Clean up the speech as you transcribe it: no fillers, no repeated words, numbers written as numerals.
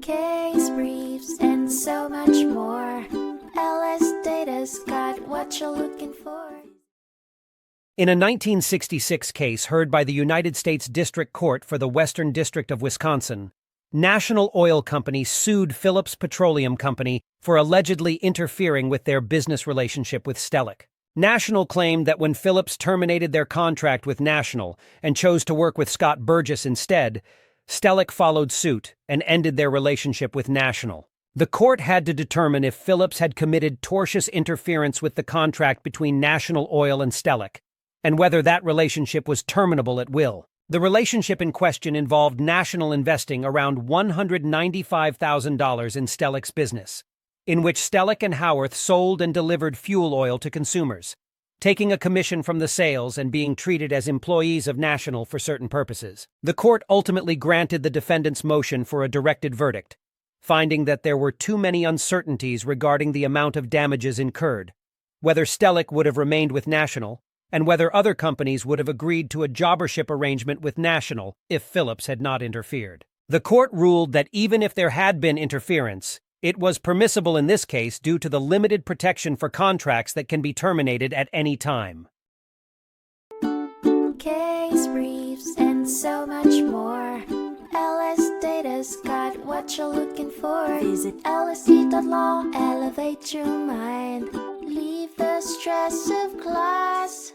case briefs, and so much more. LSData's got what you're looking for. In a 1966 case heard by the United States District Court for the Western District of Wisconsin, National Oil Company sued Phillips Petroleum Company for allegedly interfering with their business relationship with Stellick. National claimed that when Phillips terminated their contract with National and chose to work with Scott Burgess instead, Stellick followed suit and ended their relationship with National. The court had to determine if Phillips had committed tortious interference with the contract between National Oil and Stellick, and whether that relationship was terminable at will. The relationship in question involved National investing around $195,000 in Stellick's business, in which Stellick and Howarth sold and delivered fuel oil to consumers, taking a commission from the sales and being treated as employees of National for certain purposes. The court ultimately granted the defendant's motion for a directed verdict, finding that there were too many uncertainties regarding the amount of damages incurred, whether Stellick would have remained with National, and whether other companies would have agreed to a jobbership arrangement with National if Phillips had not interfered. The court ruled that even if there had been interference, it was permissible in this case due to the limited protection for contracts that can be terminated at any time. Case briefs, and so much more. LSData's got what you're looking for. Visit lsd.law, elevate your mind. Leave the stress of class.